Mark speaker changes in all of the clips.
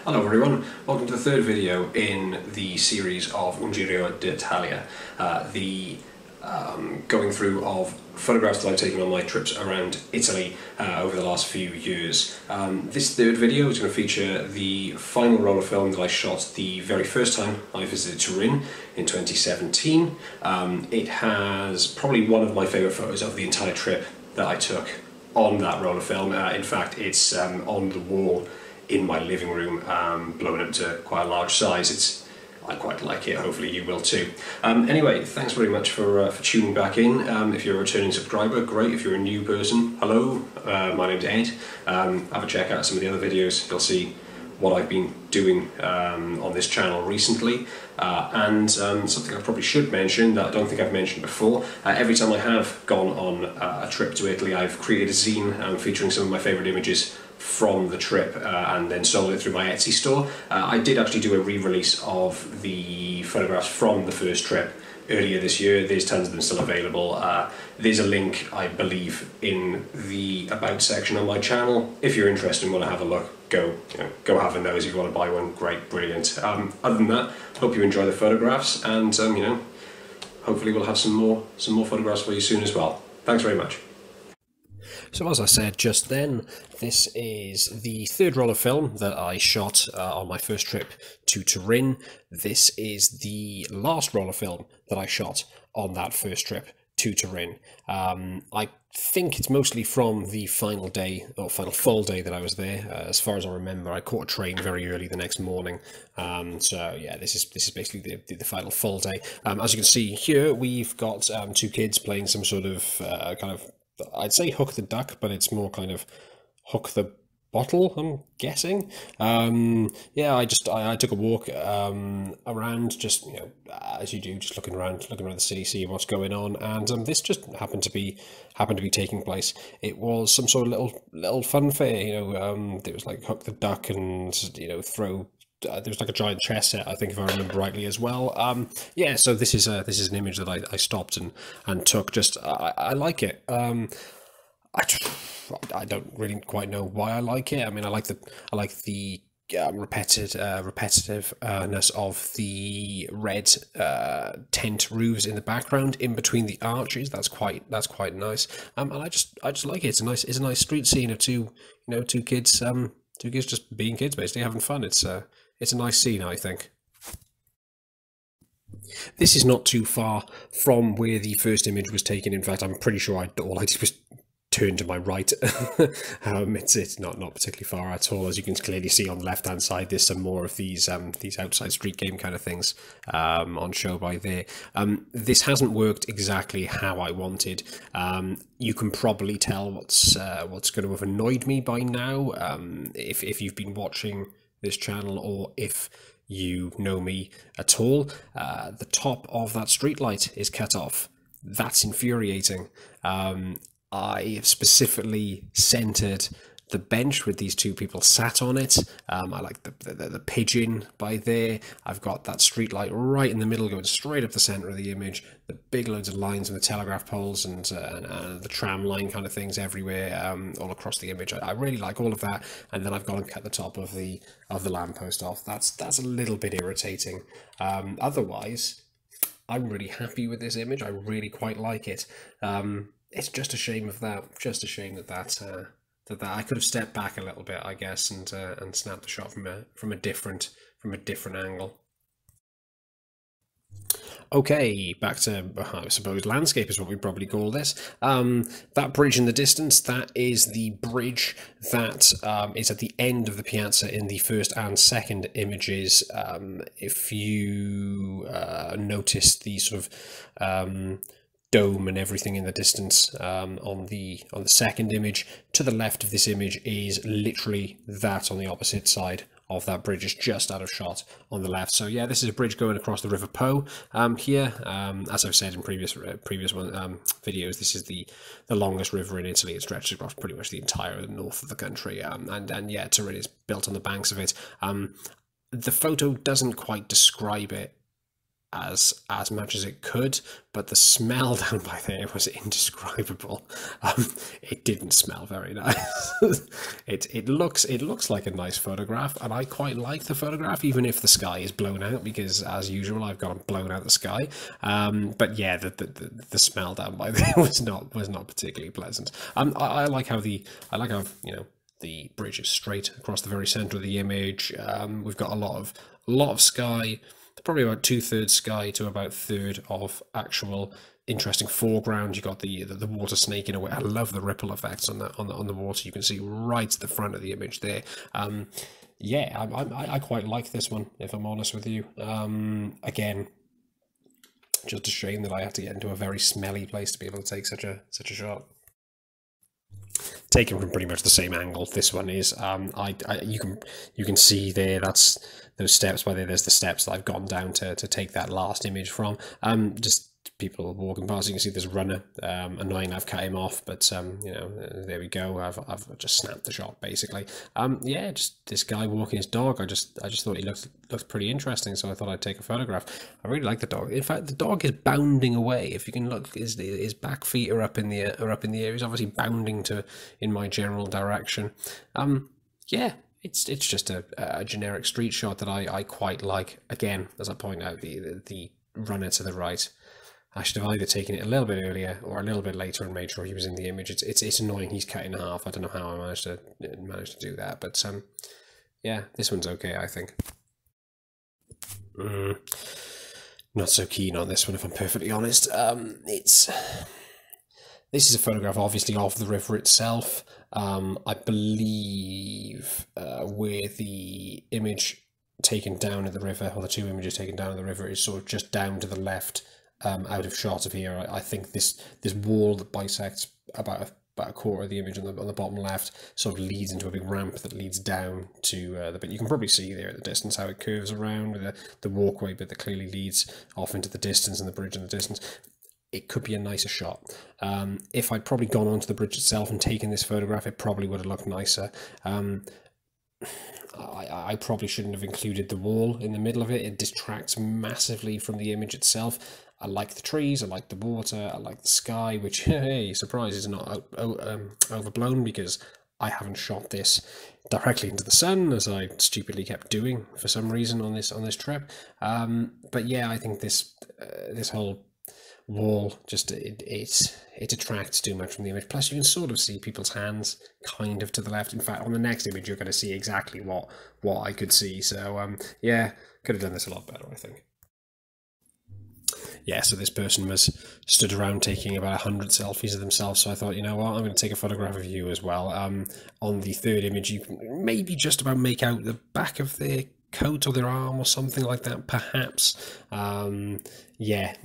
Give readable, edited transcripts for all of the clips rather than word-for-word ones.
Speaker 1: Hello everyone, welcome to the third video in the series of Giro d'Italia, going through of photographs that I've taken on my trips around Italy over the last few years. This third video is going to feature the final roll of film that I shot the very first time I visited Turin in 2017. It has probably one of my favourite photos of the entire trip that I took on that roll of film. In fact, it's on the wall in my living room, blown up to quite a large size. I quite like it, hopefully you will too. Anyway, thanks very much for tuning back in. If you're a returning subscriber, great. If you're a new person, hello, my name's Ed. Have a check out some of the other videos, you'll see what I've been doing on this channel recently. And something I probably should mention that I don't think I've mentioned before, every time I have gone on a trip to Italy, I've created a zine featuring some of my favourite images from the trip and then sold it through my Etsy store. I did actually do a re-release of the photographs from the first trip earlier this year. There's tons of them still available. There's a link, I believe, in the About section on my channel. If you're interested and want to have a look, go have a nose. If you want to buy one, great, brilliant. Other than that, hope you enjoy the photographs, and hopefully we'll have some more photographs for you soon as well. Thanks very much. So as I said just then, this is the third roll of film that I shot on my first trip to Turin. This is the last roll of film that I shot on that first trip to Turin. I think it's mostly from the final day, or final full day that I was there. As far as I remember, I caught a train very early the next morning. So yeah, this is basically the final full day. As you can see here, we've got two kids playing some sort of I'd say hook the duck, but it's more kind of hook the bottle, I'm guessing. Yeah, I took a walk around, just as you do, just looking around the city, seeing what's going on, and this just happened to be taking place. It was some sort of little fun fair, there was like hook the duck and throw. There was like a giant chess set, I think, if I remember rightly as well. Yeah, so this is an image that I stopped and took. Just I like it. I don't really quite know why I like it. I mean, I like the repetitiveness of the red tent roofs in the background in between the arches. That's quite nice. And I just like it. It's a nice street scene of two kids. Two kids just being kids, basically having fun. It's a nice scene, I think. This is not too far from where the first image was taken. In fact, I'm pretty sure all I did was turn to my right. It's not particularly far at all. As you can clearly see on the left-hand side, there's some more of these outside street game kind of things on show by there. This hasn't worked exactly how I wanted. You can probably tell what's going to have annoyed me by now, if you've been watching this channel, or if you know me at all. The top of that street light is cut off. That's infuriating. I have specifically centered the bench with these two people sat on it. I like the pigeon by there. I've got that street light right in the middle, going straight up the center of the image. The big loads of lines and the telegraph poles and the tram line kind of things everywhere, all across the image. I really like all of that. And then I've gone and cut the top of the lamppost off. That's a little bit irritating. Otherwise, I'm really happy with this image. I really quite like it. It's just a shame of that. Just a shame that I could have stepped back a little bit, I guess, and snapped the shot from a different angle. Okay, back to, I suppose, landscape is what we probably call this. That bridge in the distance, that is the bridge that is at the end of the piazza in the first and second images. If you notice the sort of dome and everything in the distance on the second image, to the left of this image is literally that on the opposite side of that bridge. Is just out of shot on the left. So yeah, this is a bridge going across the River Po here. As I've said in previous videos, this is the longest river in Italy. It stretches across pretty much the entire north of the country, and yeah, Turin is built on the banks of it. The photo doesn't quite describe it
Speaker 2: as much as it could, but the smell down by there was indescribable. It didn't smell very nice. It looks like a nice photograph, and I quite like the photograph, even if the sky is blown out, because as usual I've got blown out the sky. But yeah, the smell down by there was not particularly pleasant. I like how the bridge is straight across the very center of the image. We've got a lot of sky, probably about 2/3 sky to about 1/3 of actual interesting foreground. You got the water snaking away. I love the ripple effects on the water. You can see right at the front of the image there. Yeah, I quite like this one, if I'm honest with you. Again, just a shame that I had to get into a very smelly place to be able to take such a shot. Taken from pretty much the same angle. This one is you can see there, that's those steps by there. There's the steps that I've gone down to take that last image from. Just people walking past. You can see this runner. Annoying, I've cut him off, but there we go. I've just snapped the shot basically. Yeah, just this guy walking his dog. I just thought he looked pretty interesting, so I thought I'd take a photograph. I really like the dog. In fact, the dog is bounding away. If you can look, his back feet are up in the air. He's obviously bounding in my general direction. Yeah. It's just a generic street shot that I quite like. Again, as I point out, the runner to the right, I should have either taken it a little bit earlier or a little bit later and made sure he was in the image. It's annoying he's cut in half. I don't know how I managed to do that, but yeah, this one's okay, I think. Not so keen on this one, if I'm perfectly honest. This is a photograph, obviously, of the river itself. I believe where the image taken down at the river, or the two images taken down at the river, is sort of just down to the left, out of shot of here. I think this wall that bisects about a quarter of the image on the bottom left sort of leads into a big ramp that leads down to the bit. You can probably see there at the distance how it curves around with the walkway bit that clearly leads off into the distance, and the bridge in the distance. It could be a nicer shot. If I'd probably gone onto the bridge itself and taken this photograph, it probably would have looked nicer. I probably shouldn't have included the wall in the middle of it. It distracts massively from the image itself. I like the trees, I like the water, I like the sky, which, hey, surprise, is not overblown, because I haven't shot this directly into the sun, as I stupidly kept doing for some reason on this trip. But yeah, I think this whole wall just it attracts too much from the image. Plus, you can sort of see people's hands kind of to the left. In fact, on the next image, you're going to see exactly what I could see. So yeah, could have done this a lot better, I think. Yeah, so this person was stood around taking about 100 selfies of themselves. So I thought, you know what, I'm going to take a photograph of you as well. On the third image, you can maybe just about make out the back of their coat or their arm or something like that, perhaps. Yeah.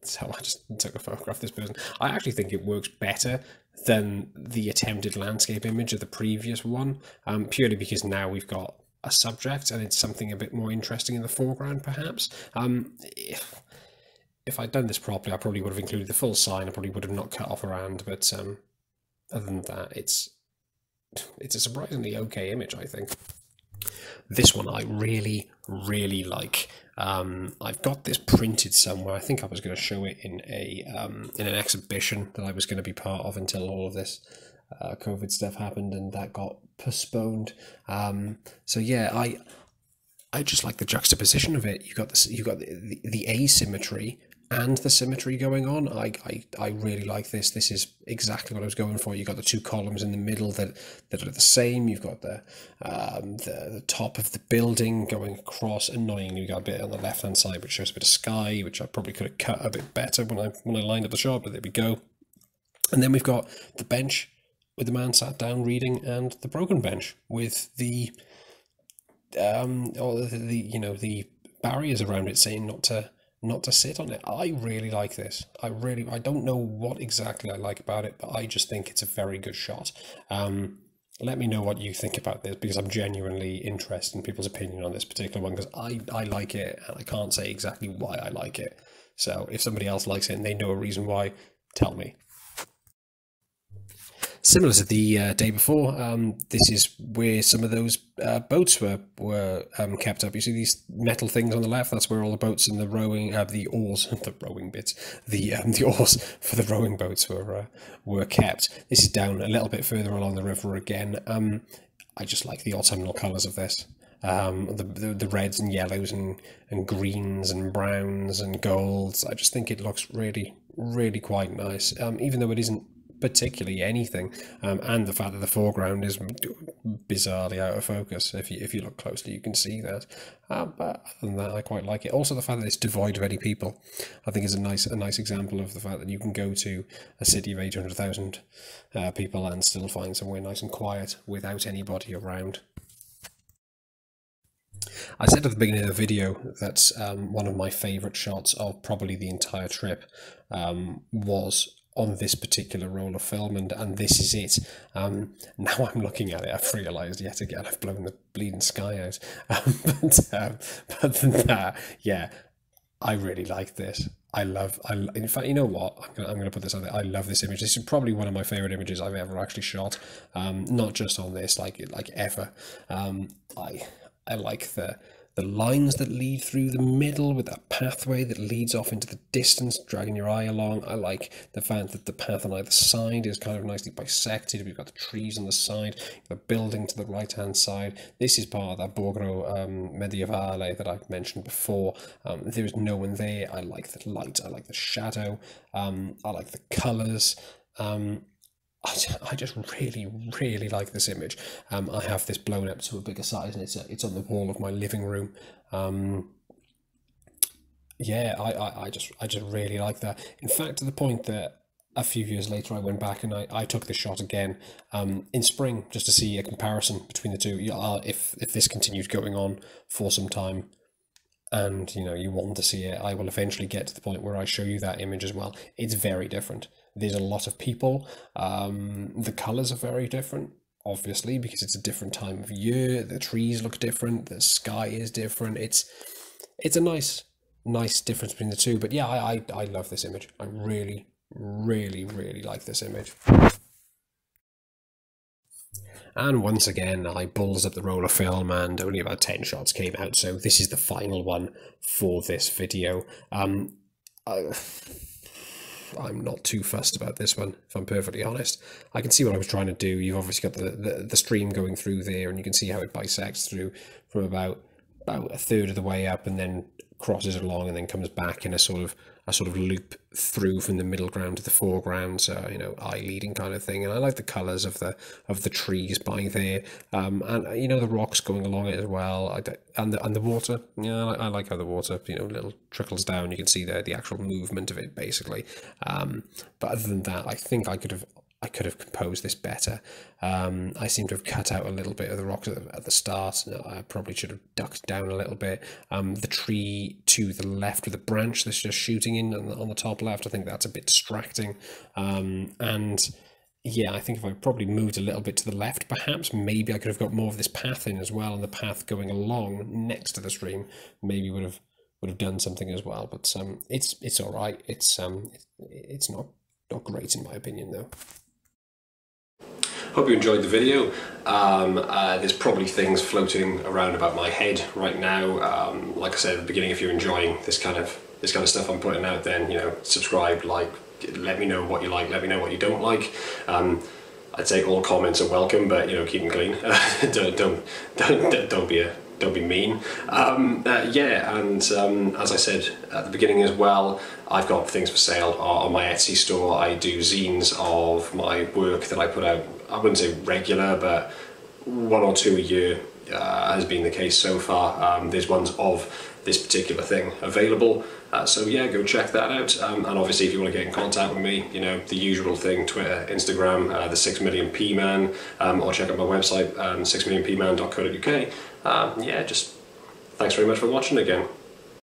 Speaker 2: So I just took a photograph of this person. I actually think it works better than the attempted landscape image of the previous one, purely because now we've got a subject and it's something a bit more interesting in the foreground, perhaps. If I'd done this properly, I probably would have included the full sign. I probably would have not cut off around, but other than that, it's a surprisingly okay image, I think. This one I really, really like. I've got this printed somewhere. I think I was going to show it in an exhibition that I was going to be part of until all of this COVID stuff happened, and that got postponed. So yeah, I just like the juxtaposition of it. You got the asymmetry and the symmetry going on. I really like this. This is exactly what I was going for. You've got the two columns in the middle that are the same. You've got the top of the building going across. Annoyingly, you've got a bit on the left hand side which shows a bit of sky, which I probably could have cut a bit better when I lined up the shot, but there we go. And then we've got the bench with the man sat down reading, and the broken bench with the the barriers around it saying not to sit on it. I really like this. I don't know what exactly I like about it, but I just think it's a very good shot. Let me know what you think about this, because I'm genuinely interested in people's opinion on this particular one, because I like it, and I can't say exactly why I like it. So if somebody else likes it and they know a reason why, tell me. Similar to the day before, this is where some of those boats were kept up. You see these metal things on the left? That's where all the boats and the rowing, the oars, the rowing bits, the oars for the rowing boats were kept. This is down a little bit further along the river again. I just like the autumnal colours of this. The reds and yellows and greens and browns and golds. I just think it looks really, really quite nice, even though it isn't particularly anything, and the fact that the foreground is bizarrely out of focus. If you look closely, you can see that. But other than that, I quite like it. Also, the fact that it's devoid of any people, I think, is a nice example of the fact that you can go to a city of 800,000 people and still find somewhere nice and quiet without anybody around. I said at the beginning of the video that one of my favourite shots of probably the entire trip was on this particular roll of film, and this is it. Now I'm looking at it, I've realised yet again I've blown the bleeding sky out. But than that, yeah, I really like this. In fact, you know what? I'm going to put this on there. I love this image. This is probably one of my favourite images I've ever actually shot. Not just on this, like ever. I like the lines that lead through the middle with that pathway that leads off into the distance, dragging your eye along. I like the fact that the path on either side is kind of nicely bisected. We've got the trees on the side, the building to the right-hand side. This is part of that Borgo Medievale that I've mentioned before. There is no one there. I like the light. I like the shadow. I like the colours. I just really, really like this image. I have this blown up to a bigger size, and it's on the wall of my living room. Yeah, I just really like that. In fact, to the point that a few years later I went back and I took this shot again in spring, just to see a comparison between the two. If this continued going on for some time, and you want to see it, I will eventually get to the point where I show you that image as well. It's very different. There's a lot of people. The colours are very different, obviously, because it's a different time of year. The trees look different. The sky is different. It's a nice difference between the two. But yeah, I love this image. I really, really, really like this image. And once again, I balls up the roll of film, and only about 10 shots came out, so this is the final one for this video. I'm not too fussed about this one, if I'm perfectly honest. I can see what I was trying to do. You've obviously got the stream going through there, and you can see how it bisects through from about a third of the way up, and then crosses along, and then comes back in a sort of loop through from the middle ground to the foreground. So eye leading kind of thing. And I like the colours of the trees by there, and the rocks going along it as well. And the water. Yeah, I like how the water little trickles down. You can see the actual movement of it basically. But other than that, I think I could have composed this better. I seem to have cut out a little bit of the rocks at the start. I probably should have ducked down a little bit. The tree to the left with the branch that's just shooting in on the top left, I think that's a bit distracting. And yeah, I think if I probably moved a little bit to the left, perhaps maybe I could have got more of this path in as well, and the path going along next to the stream maybe would have done something as well. But it's all right. It's not great in my opinion though. Hope you enjoyed the video. There's probably things floating around about my head right now. Like I said at the beginning, if you're enjoying this kind of stuff I'm putting out, then subscribe, like, let me know what you like, let me know what you don't like. I'd say all comments are welcome, but keep them clean. Don't be mean. Yeah, and as I said at the beginning as well, I've got things for sale on my Etsy store. I do zines of my work that I put out. I wouldn't say regular, but 1 or 2 a year has been the case so far. There's ones of this particular thing available. So yeah, go check that out. And obviously if you want to get in contact with me, the usual thing, Twitter, Instagram, the 6 million P Man, or check out my website, 6millionpman.co.uk. Yeah, just thanks very much for watching again.